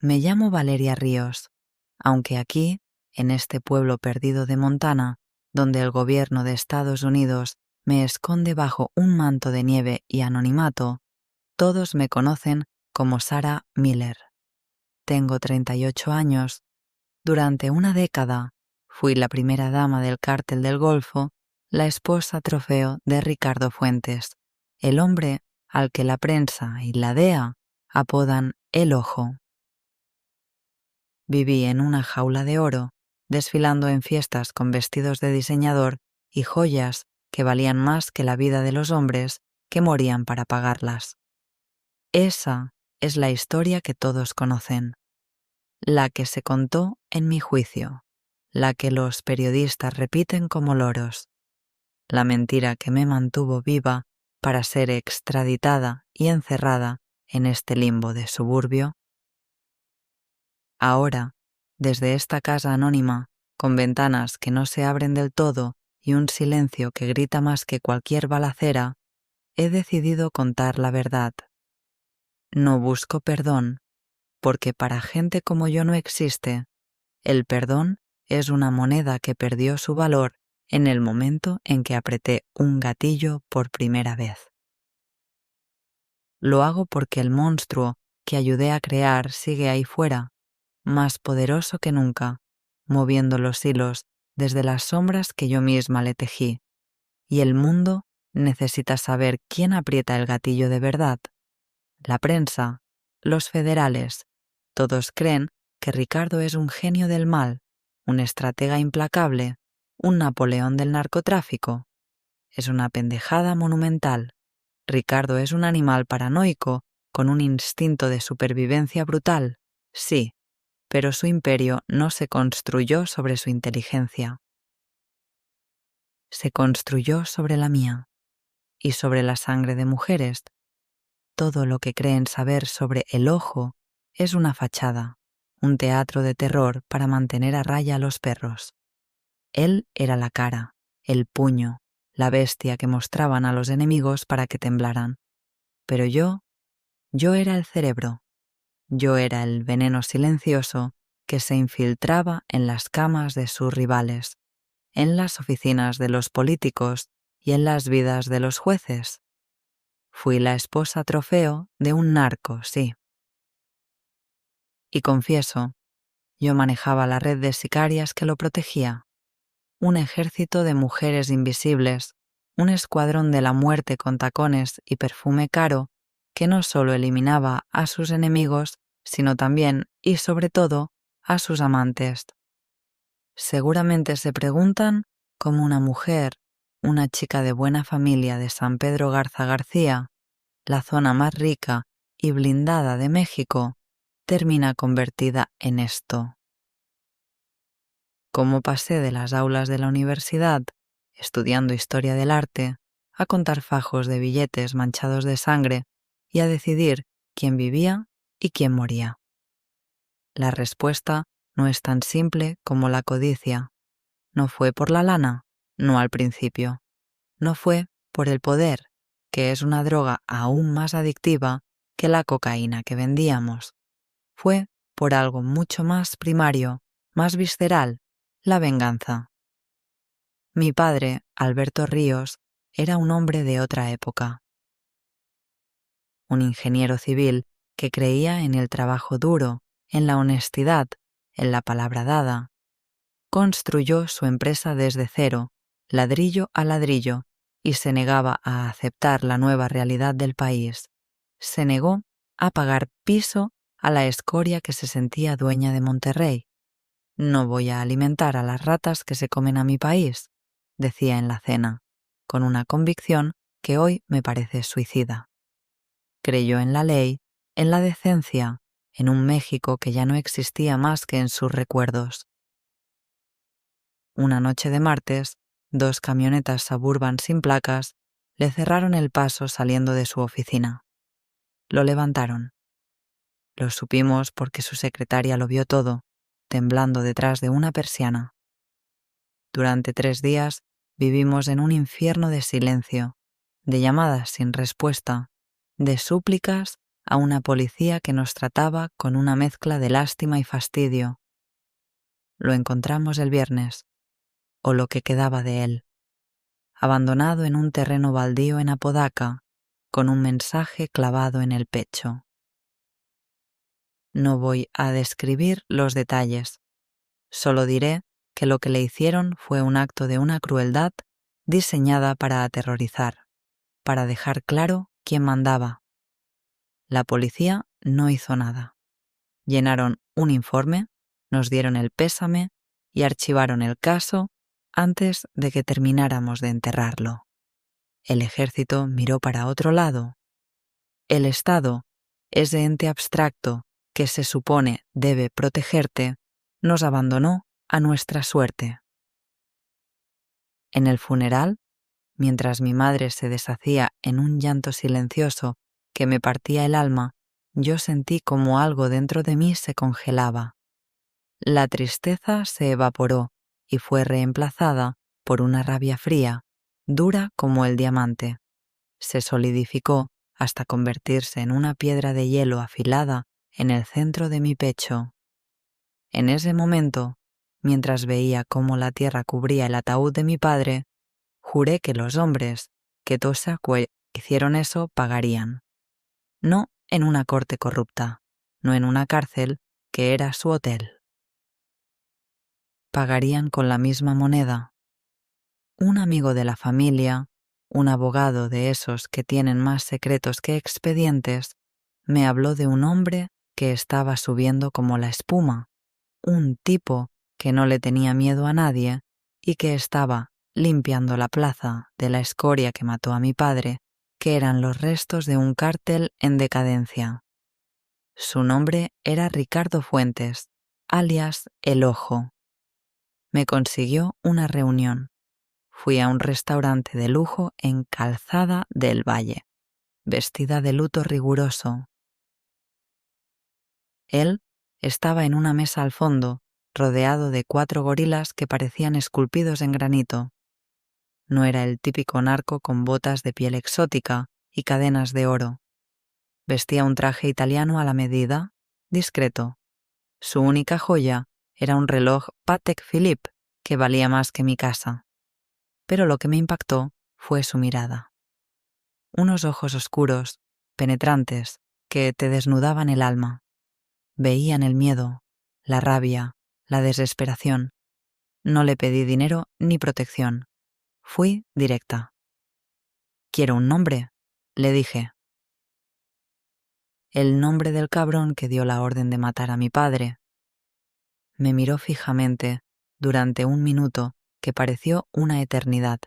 Me llamo Valeria Ríos, aunque aquí, en este pueblo perdido de Montana, donde el gobierno de Estados Unidos me esconde bajo un manto de nieve y anonimato, todos me conocen como Sarah Miller. Tengo 38 años. Durante una década fui la primera dama del Cártel del Golfo, la esposa trofeo de Ricardo Fuentes, el hombre al que la prensa y la DEA apodan El Ojo. Viví en una jaula de oro, desfilando en fiestas con vestidos de diseñador y joyas que valían más que la vida de los hombres que morían para pagarlas. Esa es la historia que todos conocen, la que se contó en mi juicio, la que los periodistas repiten como loros, la mentira que me mantuvo viva para ser extraditada y encerrada en este limbo de suburbio. Ahora, desde esta casa anónima, con ventanas que no se abren del todo y un silencio que grita más que cualquier balacera, he decidido contar la verdad. No busco perdón, porque para gente como yo no existe. El perdón es una moneda que perdió su valor en el momento en que apreté un gatillo por primera vez. Lo hago porque el monstruo que ayudé a crear sigue ahí fuera, más poderoso que nunca, moviendo los hilos desde las sombras que yo misma le tejí. Y el mundo necesita saber quién aprieta el gatillo de verdad. La prensa, los federales, todos creen que Ricardo es un genio del mal, un estratega implacable, un Napoleón del narcotráfico. Es una pendejada monumental. Ricardo es un animal paranoico con un instinto de supervivencia brutal, sí, pero su imperio no se construyó sobre su inteligencia. Se construyó sobre la mía y sobre la sangre de mujeres. Todo lo que creen saber sobre El Ojo es una fachada, un teatro de terror para mantener a raya a los perros. Él era la cara, el puño, la bestia que mostraban a los enemigos para que temblaran. Pero yo era el cerebro. Yo era el veneno silencioso que se infiltraba en las camas de sus rivales, en las oficinas de los políticos y en las vidas de los jueces. Fui la esposa trofeo de un narco, sí. Y confieso, yo manejaba la red de sicarias que lo protegía. Un ejército de mujeres invisibles, un escuadrón de la muerte con tacones y perfume caro que no solo eliminaba a sus enemigos, sino también, y sobre todo, a sus amantes. Seguramente se preguntan cómo una mujer, una chica de buena familia de San Pedro Garza García, la zona más rica y blindada de México, termina convertida en esto. Cómo pasé de las aulas de la universidad, estudiando historia del arte, a contar fajos de billetes manchados de sangre y a decidir quién vivía y quién moría. La respuesta no es tan simple como la codicia. No fue por la lana, no al principio. No fue por el poder, que es una droga aún más adictiva que la cocaína que vendíamos. Fue por algo mucho más primario, más visceral, la venganza. Mi padre, Alberto Ríos, era un hombre de otra época. Un ingeniero civil que creía en el trabajo duro, en la honestidad, en la palabra dada. Construyó su empresa desde cero, ladrillo a ladrillo, y se negaba a aceptar la nueva realidad del país. Se negó a pagar piso a la escoria que se sentía dueña de Monterrey. No voy a alimentar a las ratas que se comen a mi país, decía en la cena, con una convicción que hoy me parece suicida. Creyó en la ley, en la decencia, en un México que ya no existía más que en sus recuerdos. Una noche de martes, 2 camionetas Suburban sin placas le cerraron el paso saliendo de su oficina. Lo levantaron. Lo supimos porque su secretaria lo vio todo, temblando detrás de una persiana. Durante 3 días vivimos en un infierno de silencio, de llamadas sin respuesta, de súplicas a una policía que nos trataba con una mezcla de lástima y fastidio. Lo encontramos el viernes, o lo que quedaba de él, abandonado en un terreno baldío en Apodaca, con un mensaje clavado en el pecho. No voy a describir los detalles, solo diré que lo que le hicieron fue un acto de una crueldad diseñada para aterrorizar, para dejar claro quién mandaba. La policía no hizo nada. Llenaron un informe, nos dieron el pésame y archivaron el caso antes de que termináramos de enterrarlo. El ejército miró para otro lado. El Estado, ese ente abstracto que se supone debe protegerte, nos abandonó a nuestra suerte. En el funeral, mientras mi madre se deshacía en un llanto silencioso que me partía el alma, yo sentí como algo dentro de mí se congelaba. La tristeza se evaporó y fue reemplazada por una rabia fría, dura como el diamante. Se solidificó hasta convertirse en una piedra de hielo afilada en el centro de mi pecho. En ese momento, mientras veía cómo la tierra cubría el ataúd de mi padre, juré que los hombres que Tosacue hicieron eso pagarían. No en una corte corrupta, no en una cárcel que era su hotel. Pagarían con la misma moneda. Un amigo de la familia, un abogado de esos que tienen más secretos que expedientes, me habló de un hombre que estaba subiendo como la espuma, un tipo que no le tenía miedo a nadie y que estaba limpiando la plaza de la escoria que mató a mi padre, que eran los restos de un cártel en decadencia. Su nombre era Ricardo Fuentes, alias El Ojo. Me consiguió una reunión. Fui a un restaurante de lujo en Calzada del Valle, vestida de luto riguroso. Él estaba en una mesa al fondo, rodeado de 4 gorilas que parecían esculpidos en granito. No era el típico narco con botas de piel exótica y cadenas de oro. Vestía un traje italiano a la medida, discreto. Su única joya era un reloj Patek Philippe que valía más que mi casa. Pero lo que me impactó fue su mirada. Unos ojos oscuros, penetrantes, que te desnudaban el alma. Veían el miedo, la rabia, la desesperación. No le pedí dinero ni protección. Fui directa. «Quiero un nombre», le dije. «El nombre del cabrón que dio la orden de matar a mi padre». Me miró fijamente durante un minuto que pareció una eternidad.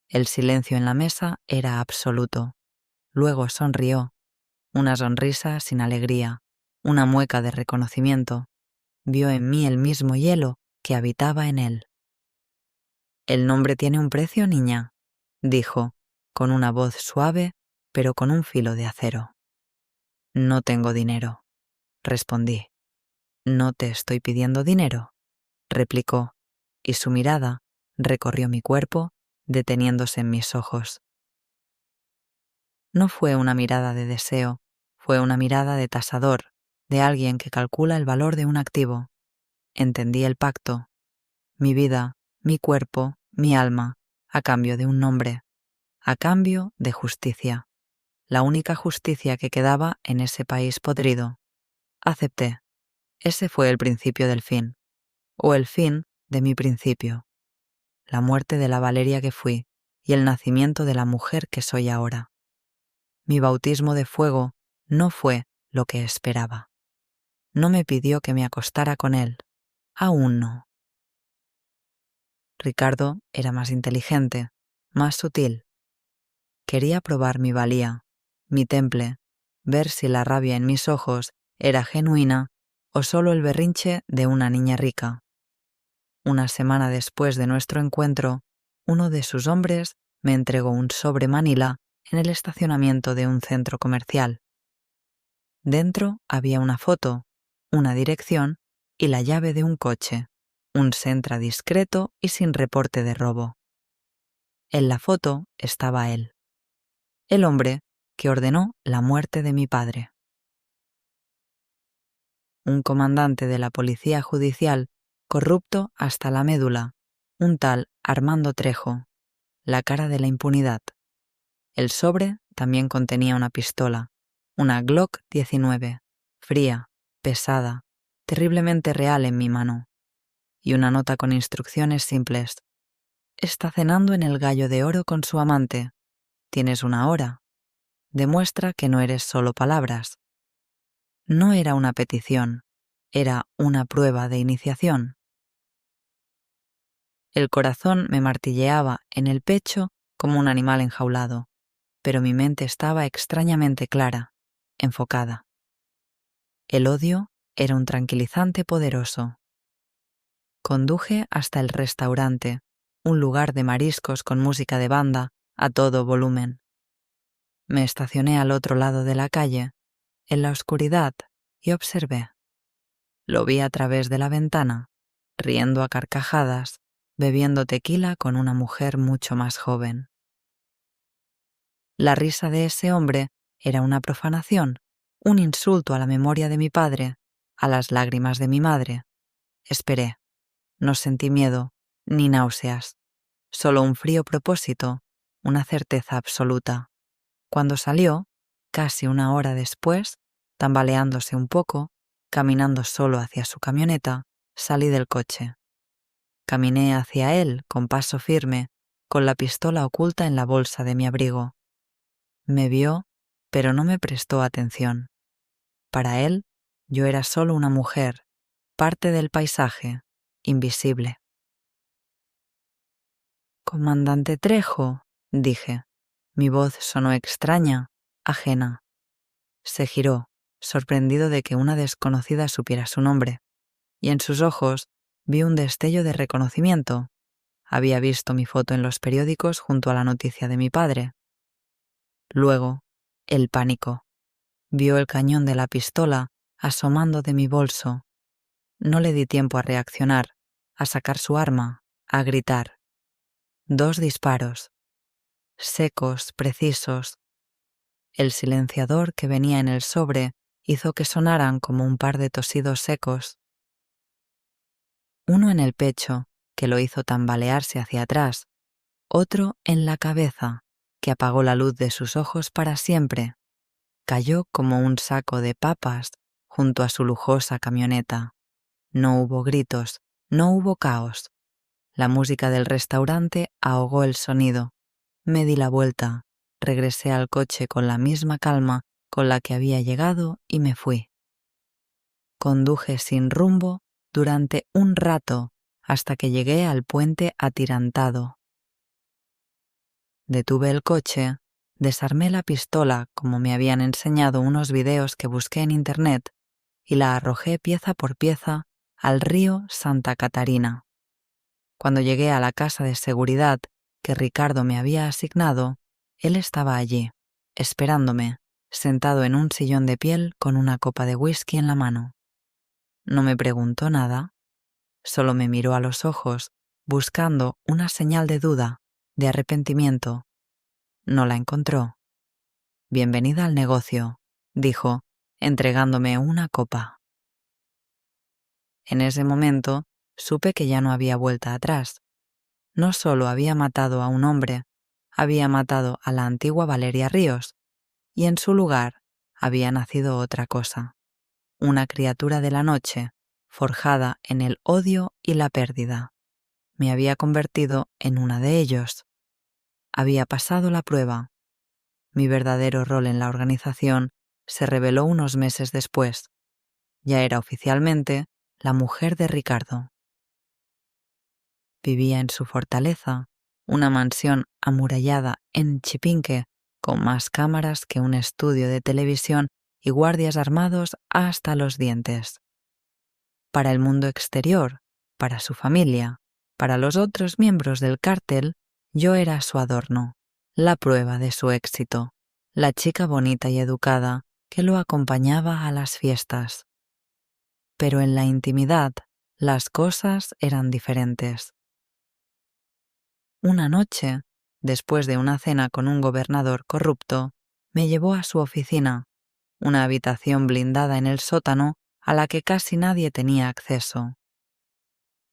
El silencio en la mesa era absoluto. Luego sonrió, una sonrisa sin alegría, una mueca de reconocimiento. Vio en mí el mismo hielo que habitaba en él. «El nombre tiene un precio, niña», dijo, con una voz suave, pero con un filo de acero. «No tengo dinero», respondí. «No te estoy pidiendo dinero», replicó, y su mirada recorrió mi cuerpo, deteniéndose en mis ojos. No fue una mirada de deseo, fue una mirada de tasador, de alguien que calcula el valor de un activo. Entendí el pacto. Mi vida, mi cuerpo, mi alma, a cambio de un nombre, a cambio de justicia. La única justicia que quedaba en ese país podrido. Acepté. Ese fue el principio del fin, o el fin de mi principio. La muerte de la Valeria que fui y el nacimiento de la mujer que soy ahora. Mi bautismo de fuego no fue lo que esperaba. No me pidió que me acostara con él. Aún no. Ricardo era más inteligente, más sutil. Quería probar mi valía, mi temple, ver si la rabia en mis ojos era genuina o solo el berrinche de una niña rica. Una semana después de nuestro encuentro, uno de sus hombres me entregó un sobre Manila en el estacionamiento de un centro comercial. Dentro había una foto, una dirección y la llave de un coche, un Sentra discreto y sin reporte de robo. En la foto estaba él, el hombre que ordenó la muerte de mi padre. un comandante de la policía judicial corrupto hasta la médula, un tal Armando Trejo, la cara de la impunidad. El sobre también contenía una pistola, una Glock 19, fría, pesada, terriblemente real en mi mano, y una nota con instrucciones simples. Está cenando en el Gallo de Oro con su amante. Tienes una hora. Demuestra que no eres solo palabras. No era una petición, era una prueba de iniciación. El corazón me martilleaba en el pecho como un animal enjaulado, pero mi mente estaba extrañamente clara, enfocada. El odio era un tranquilizante poderoso. Conduje hasta el restaurante, un lugar de mariscos con música de banda a todo volumen. Me estacioné al otro lado de la calle, en la oscuridad, y observé. Lo vi a través de la ventana, riendo a carcajadas, bebiendo tequila con una mujer mucho más joven. La risa de ese hombre era una profanación, un insulto a la memoria de mi padre, a las lágrimas de mi madre. Esperé. No sentí miedo, ni náuseas, solo un frío propósito, una certeza absoluta. Cuando salió, casi una hora después, tambaleándose un poco, caminando solo hacia su camioneta, salí del coche. Caminé hacia él con paso firme, con la pistola oculta en la bolsa de mi abrigo. Me vio, pero no me prestó atención. Para él, yo era solo una mujer, parte del paisaje, invisible. «Comandante Trejo», dije. Mi voz sonó extraña, ajena. Se giró, sorprendido de que una desconocida supiera su nombre, y en sus ojos vi un destello de reconocimiento. Había visto mi foto en los periódicos junto a la noticia de mi padre. Luego, el pánico. Vio el cañón de la pistola asomando de mi bolso. No le di tiempo a reaccionar, a sacar su arma, a gritar. 2 disparos. Secos, precisos. El silenciador que venía en el sobre hizo que sonaran como un par de tosidos secos. Uno en el pecho, que lo hizo tambalearse hacia atrás, otro en la cabeza, que apagó la luz de sus ojos para siempre. Cayó como un saco de papas junto a su lujosa camioneta. No hubo gritos, no hubo caos. La música del restaurante ahogó el sonido. Me di la vuelta, regresé al coche con la misma calma con la que había llegado y me fui. Conduje sin rumbo durante un rato hasta que llegué al puente atirantado. Detuve el coche, desarmé la pistola como me habían enseñado unos videos que busqué en internet y la arrojé pieza por pieza al río Santa Catarina. Cuando llegué a la casa de seguridad que Ricardo me había asignado, él estaba allí, esperándome, sentado en un sillón de piel con una copa de whisky en la mano. No me preguntó nada, solo me miró a los ojos, buscando una señal de duda, de arrepentimiento. No la encontró. «Bienvenida al negocio», dijo, entregándome una copa. En ese momento supe que ya no había vuelta atrás. No solo había matado a un hombre, había matado a la antigua Valeria Ríos, y en su lugar había nacido otra cosa, una criatura de la noche, forjada en el odio y la pérdida. Me había convertido en una de ellos. Había pasado la prueba. Mi verdadero rol en la organización se reveló unos meses después. Ya era oficialmente la mujer de Ricardo. Vivía en su fortaleza, una mansión amurallada en Chipinque, con más cámaras que un estudio de televisión y guardias armados hasta los dientes. Para el mundo exterior, para su familia, para los otros miembros del cártel, yo era su adorno, la prueba de su éxito, la chica bonita y educada que lo acompañaba a las fiestas. Pero en la intimidad, las cosas eran diferentes. Una noche, después de una cena con un gobernador corrupto, me llevó a su oficina, una habitación blindada en el sótano a la que casi nadie tenía acceso.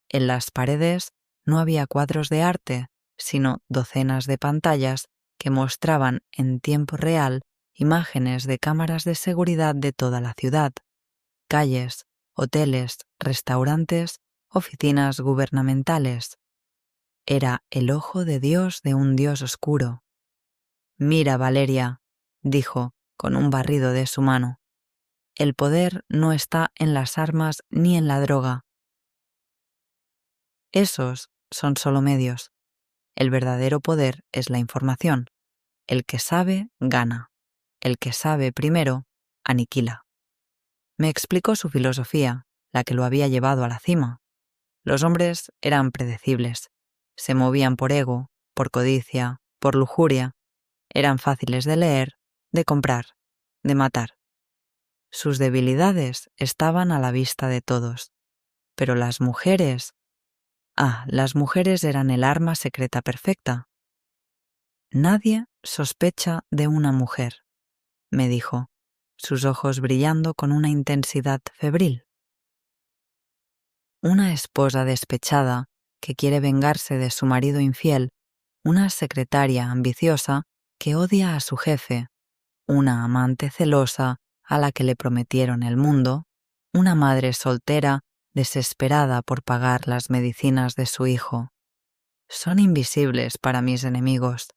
En las paredes no había cuadros de arte, sino docenas de pantallas que mostraban en tiempo real imágenes de cámaras de seguridad de toda la ciudad, calles, hoteles, restaurantes, oficinas gubernamentales. Era el ojo de Dios de un Dios oscuro. «Mira, Valeria», dijo con un barrido de su mano, «el poder no está en las armas ni en la droga. Esos son solo medios. El verdadero poder es la información. El que sabe, gana. El que sabe primero, aniquila». Me explicó su filosofía, la que lo había llevado a la cima. Los hombres eran predecibles. Se movían por ego, por codicia, por lujuria. Eran fáciles de leer, de comprar, de matar. Sus debilidades estaban a la vista de todos. Pero las mujeres... las mujeres eran el arma secreta perfecta. «Nadie sospecha de una mujer», me dijo, sus ojos brillando con una intensidad febril. Una esposa despechada que quiere vengarse de su marido infiel, una secretaria ambiciosa que odia a su jefe, una amante celosa a la que le prometieron el mundo, una madre soltera desesperada por pagar las medicinas de su hijo. Son invisibles para mis enemigos.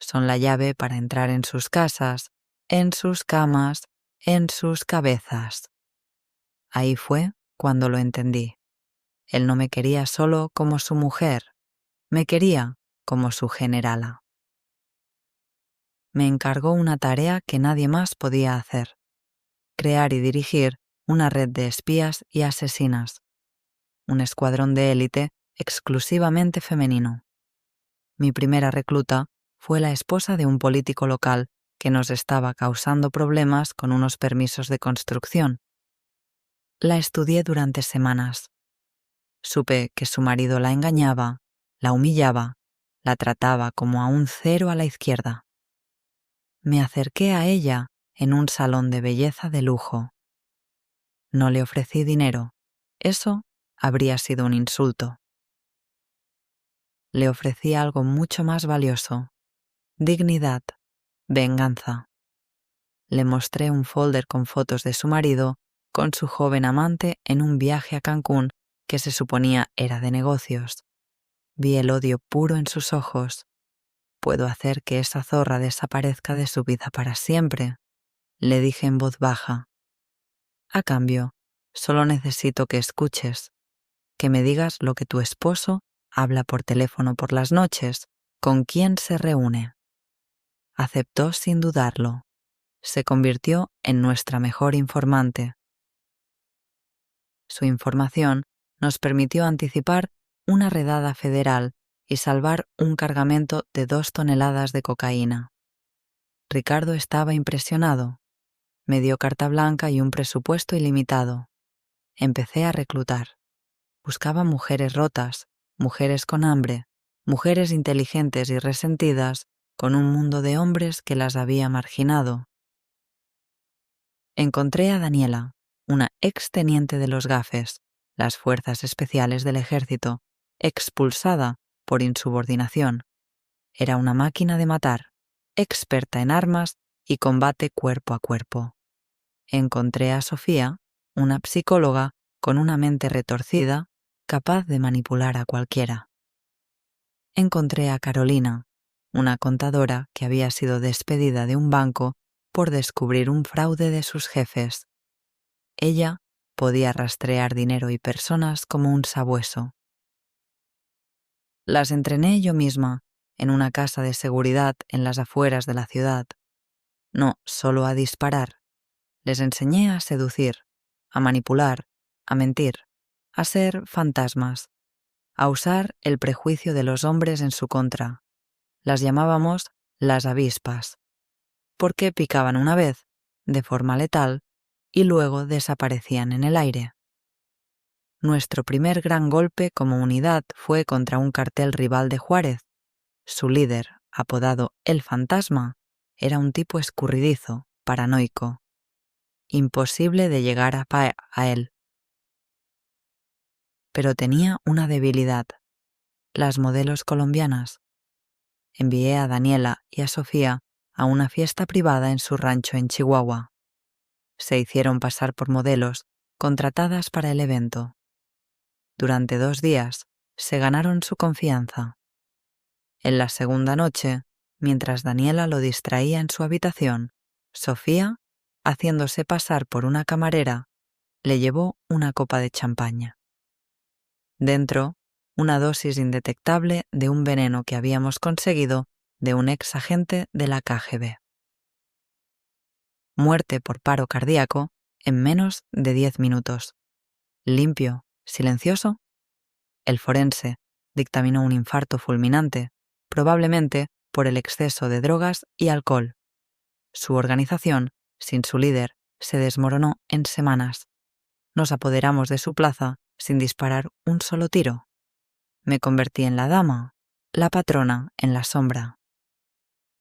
Son la llave para entrar en sus casas, en sus camas, en sus cabezas. Ahí fue cuando lo entendí. Él no me quería solo como su mujer, me quería como su generala. Me encargó una tarea que nadie más podía hacer: crear y dirigir una red de espías y asesinas, un escuadrón de élite exclusivamente femenino. Mi primera recluta fue la esposa de un político local que nos estaba causando problemas con unos permisos de construcción. La estudié durante semanas. Supe que su marido la engañaba, la humillaba, la trataba como a un cero a la izquierda. Me acerqué a ella en un salón de belleza de lujo. No le ofrecí dinero. Eso habría sido un insulto. Le ofrecí algo mucho más valioso: dignidad, venganza. Le mostré un folder con fotos de su marido con su joven amante en un viaje a Cancún que se suponía era de negocios. Vi el odio puro en sus ojos. «Puedo hacer que esa zorra desaparezca de su vida para siempre», le dije en voz baja. «A cambio, solo necesito que escuches, que me digas lo que tu esposo habla por teléfono por las noches, con quién se reúne». Aceptó sin dudarlo. Se convirtió en nuestra mejor informante. Su información nos permitió anticipar una redada federal y salvar un cargamento de 2 toneladas de cocaína. Ricardo estaba impresionado. Me dio carta blanca y un presupuesto ilimitado. Empecé a reclutar. Buscaba mujeres rotas, mujeres con hambre, mujeres inteligentes y resentidas, con un mundo de hombres que las había marginado. Encontré a Daniela, una exteniente de los Gafes, las fuerzas especiales del ejército, expulsada por insubordinación. Era una máquina de matar, experta en armas y combate cuerpo a cuerpo. Encontré a Sofía, una psicóloga con una mente retorcida, capaz de manipular a cualquiera. Encontré a Carolina, una contadora que había sido despedida de un banco por descubrir un fraude de sus jefes. Ella podía rastrear dinero y personas como un sabueso. Las entrené yo misma en una casa de seguridad en las afueras de la ciudad. No solo a disparar. Les enseñé a seducir, a manipular, a mentir, a ser fantasmas, a usar el prejuicio de los hombres en su contra. Las llamábamos las avispas, porque picaban una vez, de forma letal, y luego desaparecían en el aire. Nuestro primer gran golpe como unidad fue contra un cartel rival de Juárez. Su líder, apodado El Fantasma, era un tipo escurridizo, paranoico. imposible de llegar a él. Pero tenía una debilidad: las modelos colombianas. Envié a Daniela y a Sofía a una fiesta privada en su rancho en Chihuahua. Se hicieron pasar por modelos contratadas para el evento. Durante 2 días se ganaron su confianza. En la segunda noche, mientras Daniela lo distraía en su habitación, Sofía, haciéndose pasar por una camarera, le llevó una copa de champaña. Dentro, una dosis indetectable de un veneno que habíamos conseguido de un ex agente de la KGB. Muerte por paro cardíaco en menos de 10 minutos. Limpio, silencioso. El forense dictaminó un infarto fulminante, probablemente por el exceso de drogas y alcohol. Su organización, sin su líder, se desmoronó en semanas. Nos apoderamos de su plaza sin disparar un solo tiro. Me convertí en la dama, la patrona en la sombra.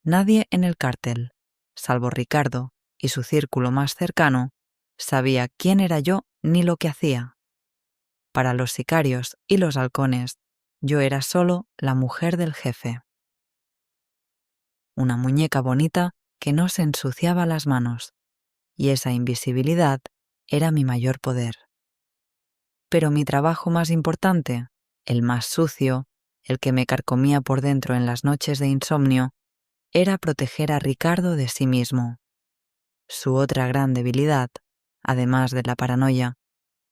Nadie en el cártel, salvo Ricardo y su círculo más cercano, sabía quién era yo ni lo que hacía. Para los sicarios y los halcones, yo era solo la mujer del jefe. Una muñeca bonita que no se ensuciaba las manos, y esa invisibilidad era mi mayor poder. Pero mi trabajo más importante, el más sucio, el que me carcomía por dentro en las noches de insomnio, era proteger a Ricardo de sí mismo. Su otra gran debilidad, además de la paranoia,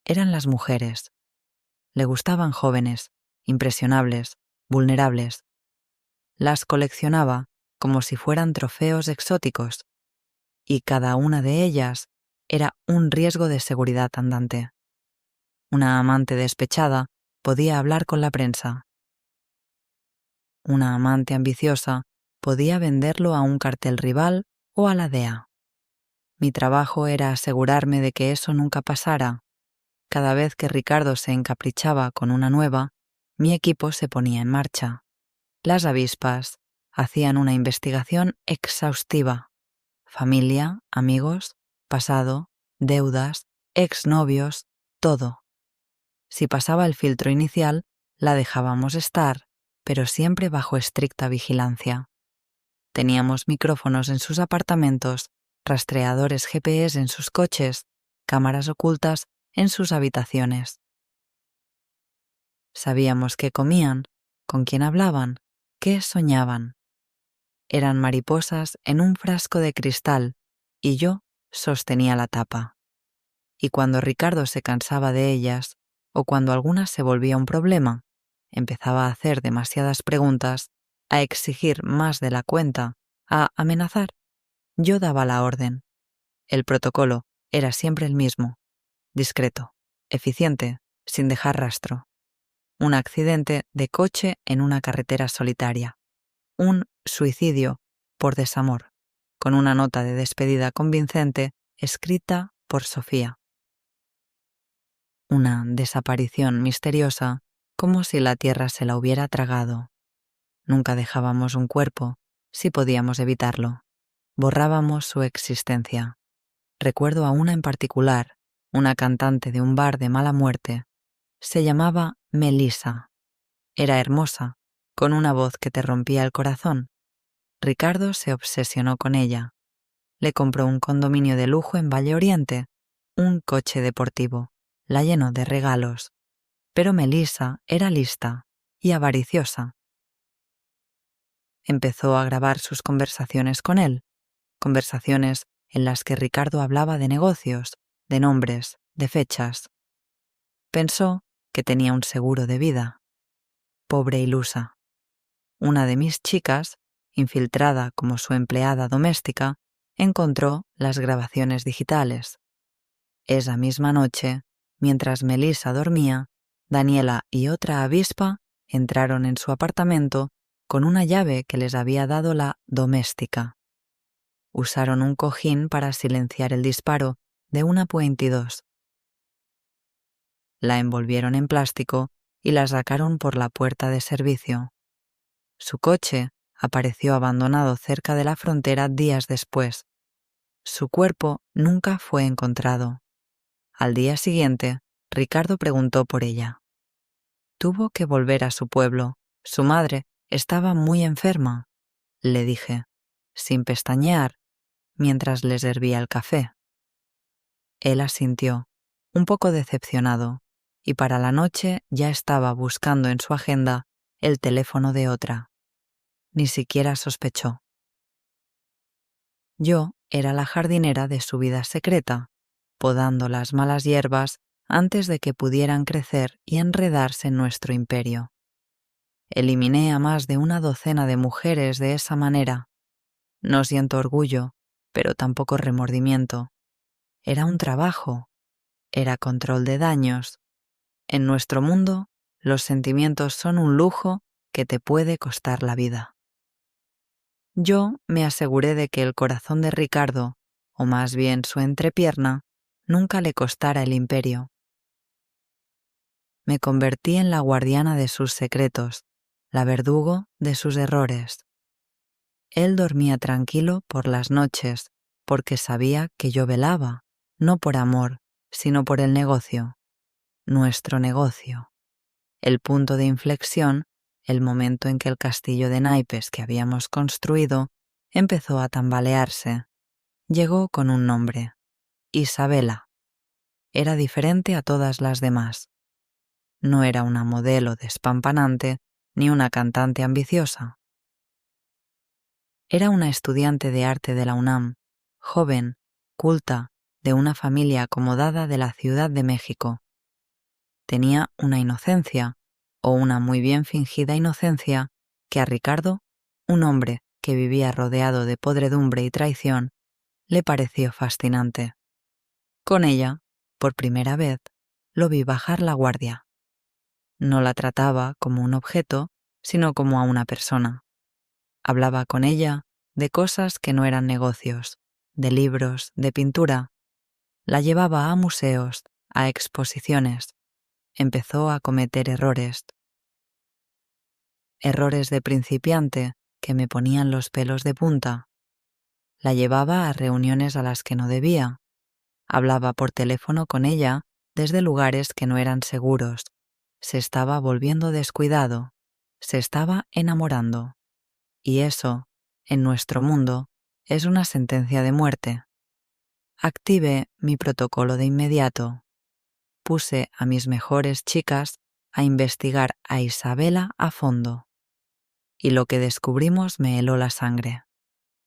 eran las mujeres. Le gustaban jóvenes, impresionables, vulnerables. Las coleccionaba como si fueran trofeos exóticos, y cada una de ellas era un riesgo de seguridad andante. Una amante despechada podía hablar con la prensa. Una amante ambiciosa podía venderlo a un cartel rival o a la DEA. Mi trabajo era asegurarme de que eso nunca pasara. Cada vez que Ricardo se encaprichaba con una nueva, mi equipo se ponía en marcha. Las avispas hacían una investigación exhaustiva. Familia, amigos, pasado, deudas, exnovios, todo. Si pasaba el filtro inicial, la dejábamos estar, pero siempre bajo estricta vigilancia. Teníamos micrófonos en sus apartamentos, rastreadores GPS en sus coches, cámaras ocultas en sus habitaciones. Sabíamos qué comían, con quién hablaban, qué soñaban. Eran mariposas en un frasco de cristal y yo sostenía la tapa. Y cuando Ricardo se cansaba de ellas, o cuando alguna se volvía un problema, empezaba a hacer demasiadas preguntas, a exigir más de la cuenta, a amenazar, yo daba la orden. El protocolo era siempre el mismo: discreto, eficiente, sin dejar rastro. Un accidente de coche en una carretera solitaria. Un suicidio por desamor, con una nota de despedida convincente escrita por Sofía. Una desaparición misteriosa, como si la tierra se la hubiera tragado. Nunca dejábamos un cuerpo, si podíamos evitarlo. Borrábamos su existencia. Recuerdo a una en particular, una cantante de un bar de mala muerte. Se llamaba Melissa. Era hermosa, con una voz que te rompía el corazón. Ricardo se obsesionó con ella. Le compró un condominio de lujo en Valle Oriente, un coche deportivo, la llenó de regalos. Pero Melissa era lista y avariciosa. Empezó a grabar sus conversaciones con él, conversaciones en las que Ricardo hablaba de negocios, de nombres, de fechas. Pensó que tenía un seguro de vida. Pobre ilusa. Una de mis chicas, infiltrada como su empleada doméstica, encontró las grabaciones digitales. Esa misma noche, mientras Melissa dormía, Daniela y otra avispa entraron en su apartamento con una llave que les había dado la doméstica. Usaron un cojín para silenciar el disparo de una .22. La envolvieron en plástico y la sacaron por la puerta de servicio. Su coche apareció abandonado cerca de la frontera días después. Su cuerpo nunca fue encontrado. Al día siguiente, Ricardo preguntó por ella. Tuvo que volver a su pueblo. Su madre estaba muy enferma, le dije, sin pestañear, mientras le servía el café. Él asintió, un poco decepcionado, y para la noche ya estaba buscando en su agenda el teléfono de otra. Ni siquiera sospechó. Yo era la jardinera de su vida secreta, podando las malas hierbas antes de que pudieran crecer y enredarse en nuestro imperio. Eliminé a más de una docena de mujeres de esa manera. No siento orgullo, pero tampoco remordimiento. Era un trabajo, era control de daños. En nuestro mundo, los sentimientos son un lujo que te puede costar la vida. Yo me aseguré de que el corazón de Ricardo, o más bien su entrepierna, nunca le costara el imperio. Me convertí en la guardiana de sus secretos, la verdugo de sus errores. Él dormía tranquilo por las noches, porque sabía que yo velaba, no por amor, sino por el negocio, nuestro negocio. El punto de inflexión, el momento en que el castillo de naipes que habíamos construido empezó a tambalearse, llegó con un nombre, Isabela. Era diferente a todas las demás. No era una modelo despampanante ni una cantante ambiciosa. Era una estudiante de arte de la UNAM, joven, culta, de una familia acomodada de la Ciudad de México. Tenía una inocencia, o una muy bien fingida inocencia, que a Ricardo, un hombre que vivía rodeado de podredumbre y traición, le pareció fascinante. Con ella, por primera vez, lo vi bajar la guardia. No la trataba como un objeto, sino como a una persona. Hablaba con ella de cosas que no eran negocios, de libros, de pintura. La llevaba a museos, a exposiciones. Empezó a cometer errores. Errores de principiante que me ponían los pelos de punta. La llevaba a reuniones a las que no debía. Hablaba por teléfono con ella desde lugares que no eran seguros. Se estaba volviendo descuidado. Se estaba enamorando. Y eso, en nuestro mundo, es una sentencia de muerte. Activé mi protocolo de inmediato. Puse a mis mejores chicas a investigar a Isabela a fondo. Y lo que descubrimos me heló la sangre.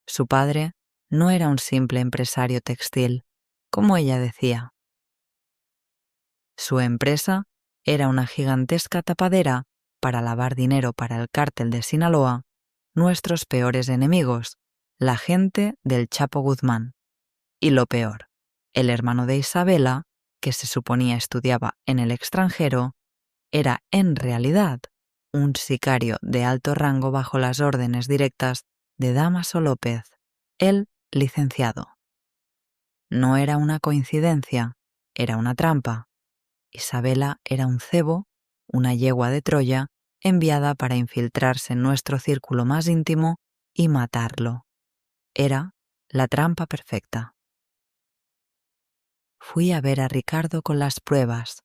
Su padre no era un simple empresario textil, como ella decía. Su empresa era una gigantesca tapadera para lavar dinero para el cártel de Sinaloa, nuestros peores enemigos, la gente del Chapo Guzmán. Y lo peor, el hermano de Isabela, que se suponía estudiaba en el extranjero, era en realidad un sicario de alto rango bajo las órdenes directas de Dámaso López, el licenciado. No era una coincidencia, era una trampa. Isabela era un cebo, una yegua de Troya, enviada para infiltrarse en nuestro círculo más íntimo y matarlo. Era la trampa perfecta. Fui a ver a Ricardo con las pruebas.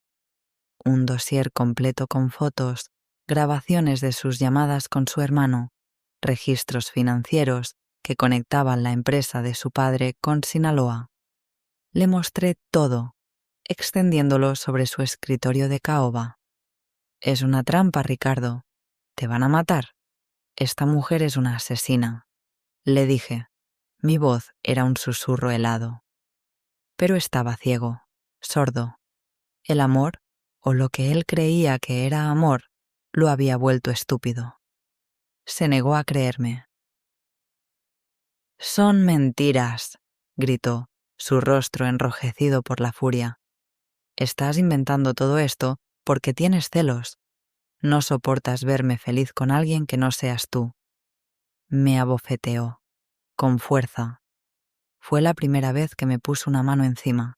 Un dossier completo con fotos, grabaciones de sus llamadas con su hermano, registros financieros que conectaban la empresa de su padre con Sinaloa. Le mostré todo, extendiéndolo sobre su escritorio de caoba. Es una trampa, Ricardo. Te van a matar. Esta mujer es una asesina. Le dije. Mi voz era un susurro helado. Pero estaba ciego, sordo. El amor, o lo que él creía que era amor, lo había vuelto estúpido. Se negó a creerme. «Son mentiras», gritó, su rostro enrojecido por la furia. «Estás inventando todo esto porque tienes celos. No soportas verme feliz con alguien que no seas tú». Me abofeteó, con fuerza. Fue la primera vez que me puso una mano encima.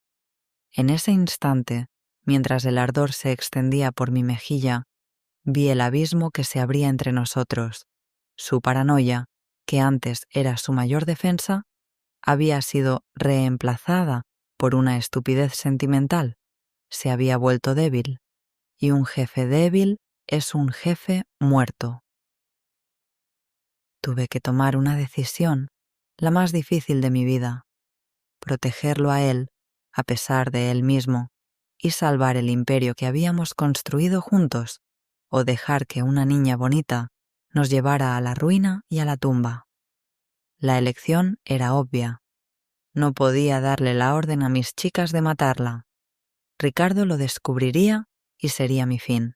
En ese instante, mientras el ardor se extendía por mi mejilla, vi el abismo que se abría entre nosotros. Su paranoia, que antes era su mayor defensa, había sido reemplazada por una estupidez sentimental, se había vuelto débil, y un jefe débil es un jefe muerto. Tuve que tomar una decisión, la más difícil de mi vida: protegerlo a él, a pesar de él mismo, y salvar el imperio que habíamos construido juntos, o dejar que una niña bonita nos llevara a la ruina y a la tumba. La elección era obvia. No podía darle la orden a mis chicas de matarla. Ricardo lo descubriría y sería mi fin.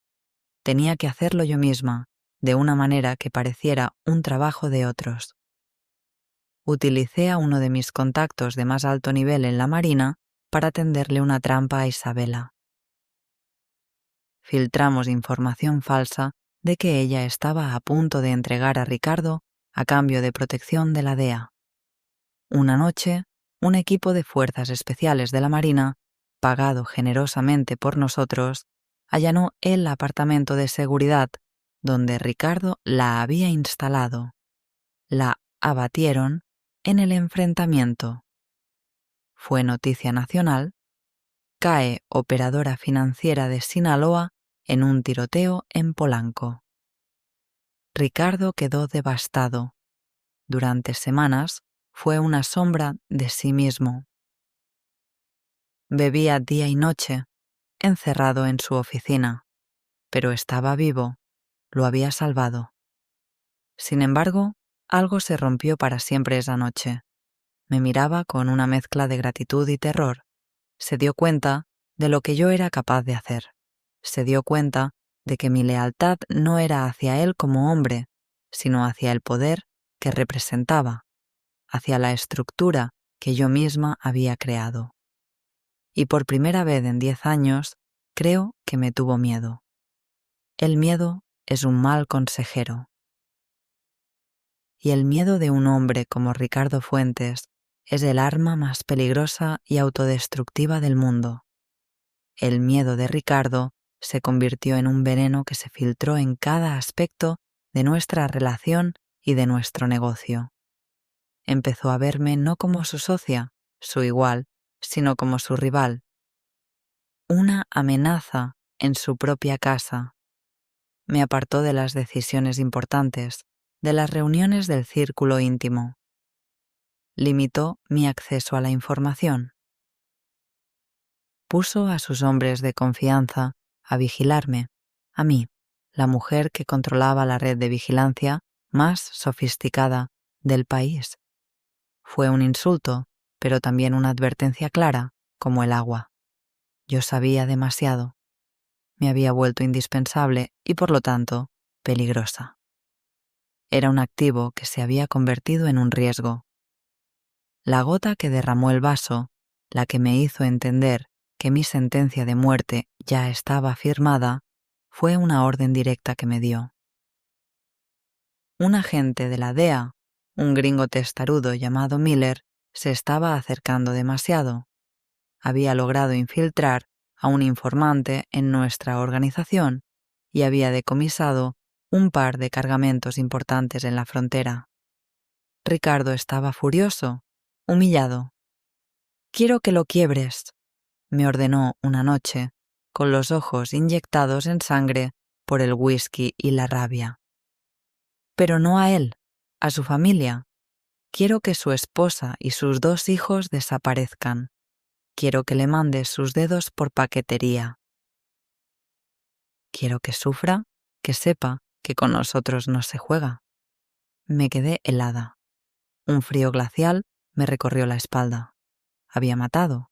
Tenía que hacerlo yo misma, de una manera que pareciera un trabajo de otros. Utilicé a uno de mis contactos de más alto nivel en la Marina para tenderle una trampa a Isabela. Filtramos información falsa de que ella estaba a punto de entregar a Ricardo a cambio de protección de la DEA. Una noche, un equipo de fuerzas especiales de la Marina, pagado generosamente por nosotros, allanó el apartamento de seguridad donde Ricardo la había instalado. La abatieron en el enfrentamiento. Fue noticia nacional. Cae operadora financiera de Sinaloa en un tiroteo en Polanco. Ricardo quedó devastado. Durante semanas fue una sombra de sí mismo. Bebía día y noche, encerrado en su oficina, pero estaba vivo, lo había salvado. Sin embargo, algo se rompió para siempre esa noche. Me miraba con una mezcla de gratitud y terror. Se dio cuenta de lo que yo era capaz de hacer. Se dio cuenta de que mi lealtad no era hacia él como hombre, sino hacia el poder que representaba, hacia la estructura que yo misma había creado. Y por primera vez en 10 años, creo que me tuvo miedo. El miedo es un mal consejero. Y el miedo de un hombre como Ricardo Fuentes es el arma más peligrosa y autodestructiva del mundo. El miedo de Ricardo se convirtió en un veneno que se filtró en cada aspecto de nuestra relación y de nuestro negocio. Empezó a verme no como su socia, su igual, sino como su rival. Una amenaza en su propia casa. Me apartó de las decisiones importantes, de las reuniones del círculo íntimo. Limitó mi acceso a la información. Puso a sus hombres de confianza a vigilarme, a mí, la mujer que controlaba la red de vigilancia más sofisticada del país. Fue un insulto, pero también una advertencia clara, como el agua. Yo sabía demasiado. Me había vuelto indispensable y, por lo tanto, peligrosa. Era un activo que se había convertido en un riesgo. La gota que derramó el vaso, la que me hizo entender que mi sentencia de muerte ya estaba firmada, fue una orden directa que me dio. Un agente de la DEA, un gringo testarudo llamado Miller, se estaba acercando demasiado. Había logrado infiltrar a un informante en nuestra organización y había decomisado un par de cargamentos importantes en la frontera. Ricardo estaba furioso, humillado. «Quiero que lo quiebres», me ordenó una noche, con los ojos inyectados en sangre por el whisky y la rabia. Pero no a él, a su familia. Quiero que su esposa y sus 2 hijos desaparezcan. Quiero que le mandes sus dedos por paquetería. Quiero que sufra, que sepa que con nosotros no se juega. Me quedé helada. Un frío glacial me recorrió la espalda. Había matado,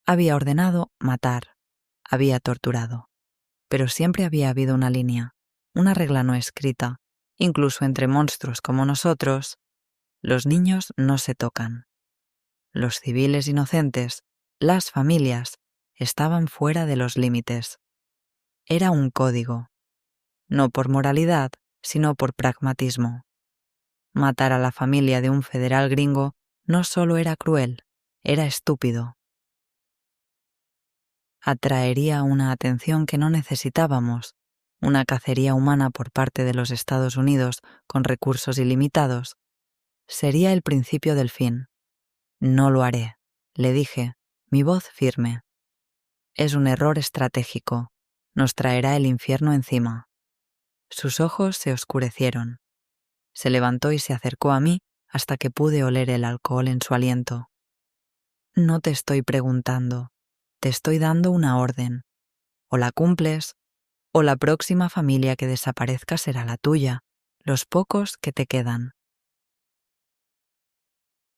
había ordenado matar, había torturado. Pero siempre había habido una línea, una regla no escrita, incluso entre monstruos como nosotros. Los niños no se tocan. Los civiles inocentes, las familias, estaban fuera de los límites. Era un código, no por moralidad, sino por pragmatismo. Matar a la familia de un federal gringo no solo era cruel, era estúpido. Atraería una atención que no necesitábamos, una cacería humana por parte de los Estados Unidos con recursos ilimitados. Sería el principio del fin. No lo haré, le dije, mi voz firme. Es un error estratégico. Nos traerá el infierno encima. Sus ojos se oscurecieron. Se levantó y se acercó a mí hasta que pude oler el alcohol en su aliento. No te estoy preguntando, te estoy dando una orden. O la cumples, o la próxima familia que desaparezca será la tuya, los pocos que te quedan.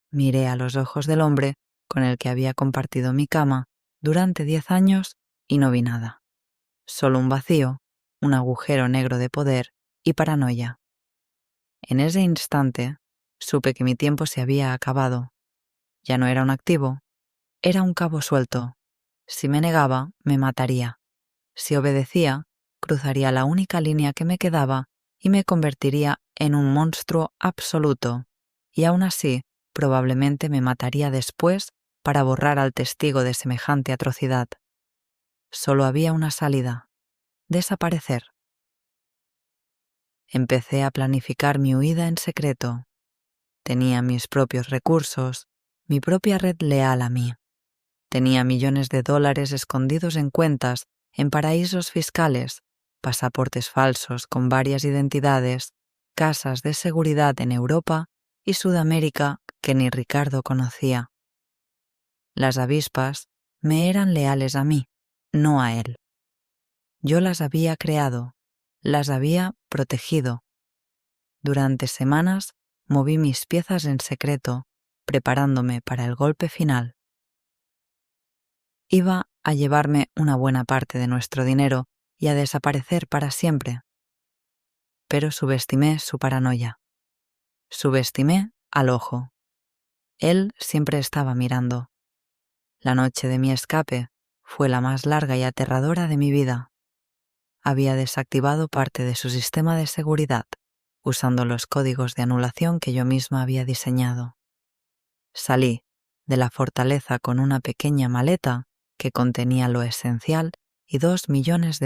Miré a los ojos del hombre con el que había compartido mi cama durante 10 años y no vi nada. Solo un vacío, un agujero negro de poder y paranoia. En ese instante supe que mi tiempo se había acabado. Ya no era un activo, era un cabo suelto. Si me negaba, me mataría. Si obedecía, cruzaría la única línea que me quedaba y me convertiría en un monstruo absoluto. Y aún así, probablemente me mataría después para borrar al testigo de semejante atrocidad. Solo había una salida: desaparecer. Empecé a planificar mi huida en secreto. Tenía mis propios recursos, mi propia red leal a mí. Tenía millones de dólares escondidos en cuentas en paraísos fiscales, pasaportes falsos con varias identidades, casas de seguridad en Europa y Sudamérica que ni Ricardo conocía. Las avispas me eran leales a mí, no a él. Yo las había creado, las había protegido. Durante semanas moví mis piezas en secreto, preparándome para el golpe final. Iba a llevarme una buena parte de nuestro dinero y a desaparecer para siempre. Pero subestimé su paranoia. Subestimé al ojo. Él siempre estaba mirando. La noche de mi escape fue la más larga y aterradora de mi vida. Había desactivado parte de su sistema de seguridad, usando los códigos de anulación que yo misma había diseñado. Salí de la fortaleza con una pequeña maleta que contenía lo esencial y $2 millones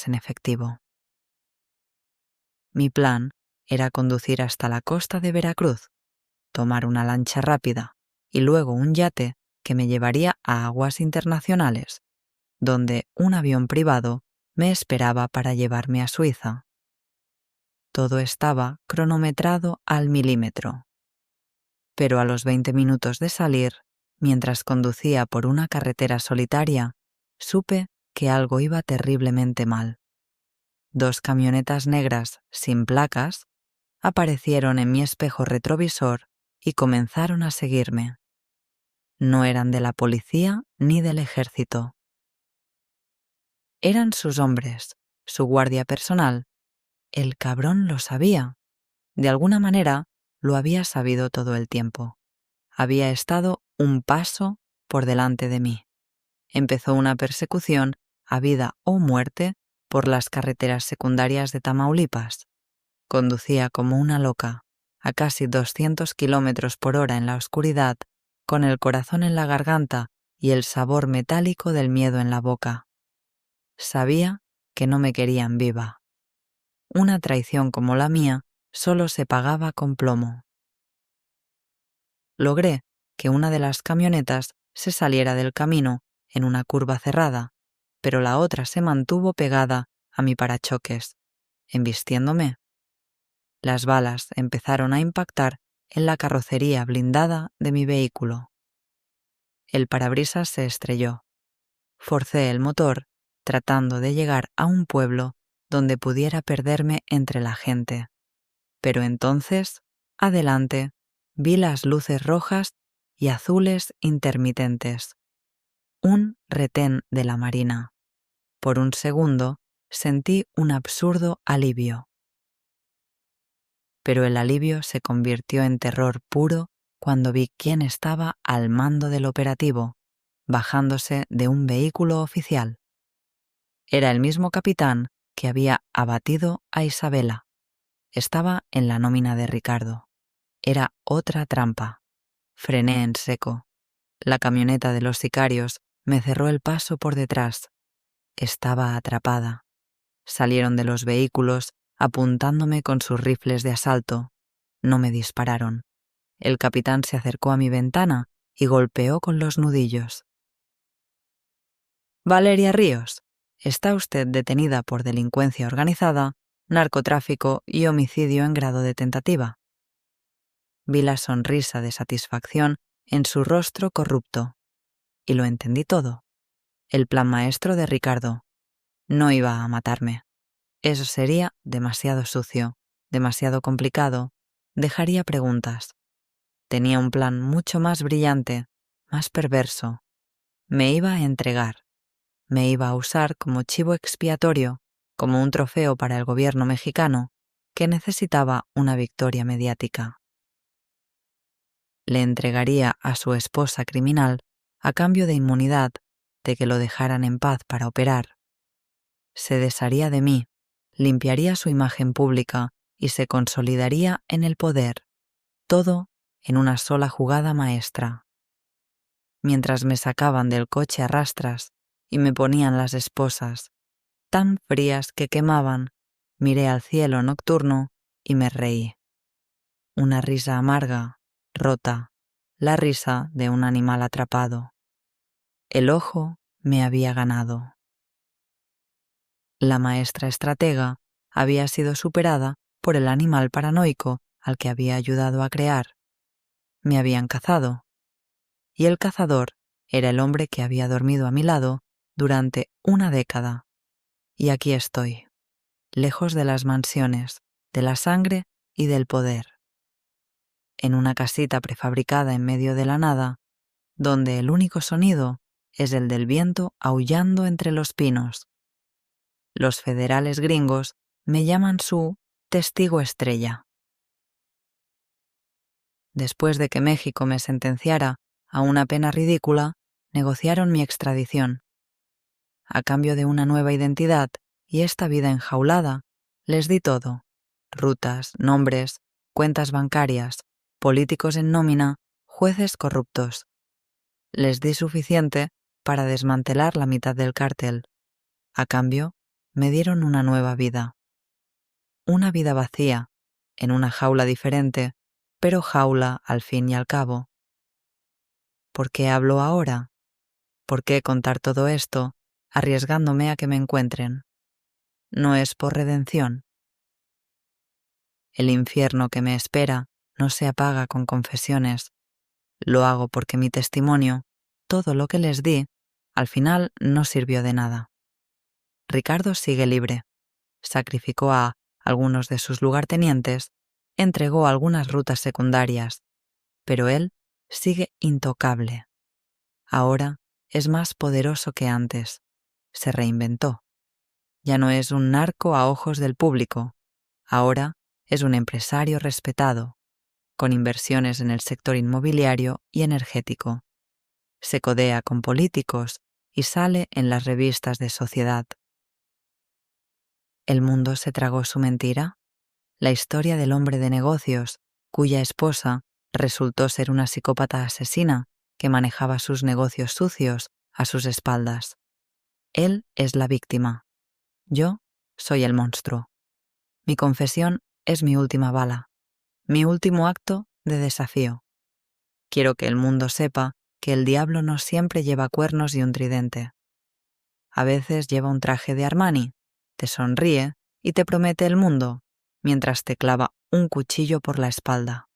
en efectivo. Mi plan era conducir hasta la costa de Veracruz, tomar una lancha rápida y luego un yate que me llevaría a aguas internacionales, donde un avión privado me esperaba para llevarme a Suiza. Todo estaba cronometrado al milímetro. Pero a los 20 minutos de salir, mientras conducía por una carretera solitaria, supe que algo iba terriblemente mal. 2 camionetas negras sin placas aparecieron en mi espejo retrovisor y comenzaron a seguirme. No eran de la policía ni del ejército. Eran sus hombres, su guardia personal. El cabrón lo sabía. De alguna manera, lo había sabido todo el tiempo. Había estado un paso por delante de mí. Empezó una persecución a vida o muerte por las carreteras secundarias de Tamaulipas. Conducía como una loca, a casi 200 kilómetros por hora en la oscuridad, con el corazón en la garganta y el sabor metálico del miedo en la boca. Sabía que no me querían viva. Una traición como la mía solo se pagaba con plomo. Logré que una de las camionetas se saliera del camino en una curva cerrada, pero la otra se mantuvo pegada a mi parachoques, embistiéndome. Las balas empezaron a impactar en la carrocería blindada de mi vehículo. El parabrisas se estrelló. Forcé el motor, tratando de llegar a un pueblo donde pudiera perderme entre la gente. Pero entonces, adelante, vi las luces rojas y azules intermitentes. Un retén de la Marina. Por un segundo, sentí un absurdo alivio. Pero el alivio se convirtió en terror puro cuando vi quién estaba al mando del operativo, bajándose de un vehículo oficial. Era el mismo capitán que había abatido a Isabela. Estaba en la nómina de Ricardo. Era otra trampa. Frené en seco. La camioneta de los sicarios me cerró el paso por detrás. Estaba atrapada. Salieron de los vehículos apuntándome con sus rifles de asalto. No me dispararon. El capitán se acercó a mi ventana y golpeó con los nudillos. Valeria Ríos, está usted detenida por delincuencia organizada, narcotráfico y homicidio en grado de tentativa. Vi la sonrisa de satisfacción en su rostro corrupto, y lo entendí todo. El plan maestro de Ricardo. No iba a matarme. Eso sería demasiado sucio, demasiado complicado, dejaría preguntas. Tenía un plan mucho más brillante, más perverso. Me iba a entregar. Me iba a usar como chivo expiatorio, como un trofeo para el gobierno mexicano, que necesitaba una victoria mediática. Le entregaría a su esposa criminal a cambio de inmunidad, de que lo dejaran en paz para operar. Se desharía de mí, limpiaría su imagen pública y se consolidaría en el poder, todo en una sola jugada maestra. Mientras me sacaban del coche a rastras y me ponían las esposas, tan frías que quemaban, miré al cielo nocturno y me reí. Una risa amarga, rota, la risa de un animal atrapado. El ojo me había ganado. La maestra estratega había sido superada por el animal paranoico al que había ayudado a crear. Me habían cazado. Y el cazador era el hombre que había dormido a mi lado durante una década. Y aquí estoy, lejos de las mansiones, de la sangre y del poder. En una casita prefabricada en medio de la nada, donde el único sonido es el del viento aullando entre los pinos. Los federales gringos me llaman su testigo estrella. Después de que México me sentenciara a una pena ridícula, negociaron mi extradición. A cambio de una nueva identidad y esta vida enjaulada, les di todo: rutas, nombres, cuentas bancarias, políticos en nómina, jueces corruptos. Les di suficiente para desmantelar la mitad del cártel. A cambio, me dieron una nueva vida. Una vida vacía, en una jaula diferente, pero jaula al fin y al cabo. ¿Por qué hablo ahora? ¿Por qué contar todo esto, arriesgándome a que me encuentren? No es por redención. El infierno que me espera no se apaga con confesiones. Lo hago porque mi testimonio, todo lo que les di, al final no sirvió de nada. Ricardo sigue libre. Sacrificó a algunos de sus lugartenientes, entregó algunas rutas secundarias, pero él sigue intocable. Ahora es más poderoso que antes. Se reinventó. Ya no es un narco a ojos del público. Ahora es un empresario respetado, con inversiones en el sector inmobiliario y energético. Se codea con políticos y sale en las revistas de sociedad. ¿El mundo se tragó su mentira? La historia del hombre de negocios, cuya esposa resultó ser una psicópata asesina que manejaba sus negocios sucios a sus espaldas. Él es la víctima. Yo soy el monstruo. Mi confesión es mi última bala, mi último acto de desafío. Quiero que el mundo sepa que el diablo no siempre lleva cuernos y un tridente. A veces lleva un traje de Armani, te sonríe y te promete el mundo, mientras te clava un cuchillo por la espalda.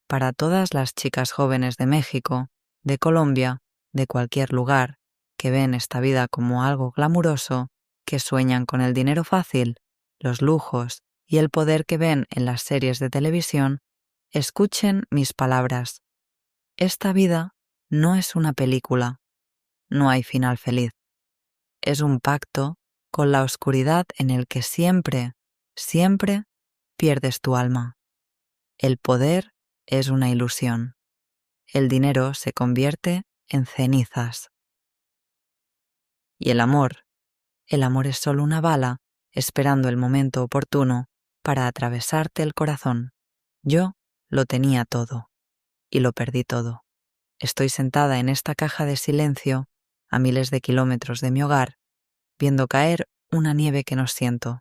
Para todas las chicas jóvenes de México, de Colombia, de cualquier lugar, que ven esta vida como algo glamuroso, que sueñan con el dinero fácil, los lujos y el poder que ven en las series de televisión, escuchen mis palabras. Esta vida no es una película. No hay final feliz. Es un pacto con la oscuridad en el que siempre, siempre pierdes tu alma. El poder es una ilusión. El dinero se convierte en cenizas. Y el amor es solo una bala esperando el momento oportuno para atravesarte el corazón. Yo lo tenía todo y lo perdí todo. Estoy sentada en esta caja de silencio a miles de kilómetros de mi hogar, viendo caer una nieve que no siento.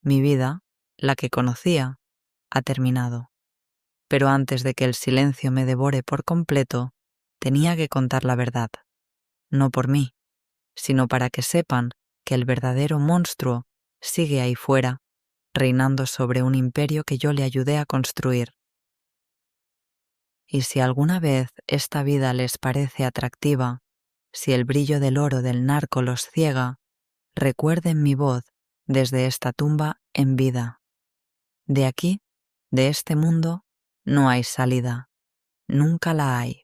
Mi vida, la que conocía, ha terminado. Pero antes de que el silencio me devore por completo, tenía que contar la verdad. No por mí, sino para que sepan que el verdadero monstruo sigue ahí fuera, reinando sobre un imperio que yo le ayudé a construir. Y si alguna vez esta vida les parece atractiva, si el brillo del oro del narco los ciega, recuerden mi voz desde esta tumba en vida. De aquí, de este mundo, no hay salida, nunca la hay.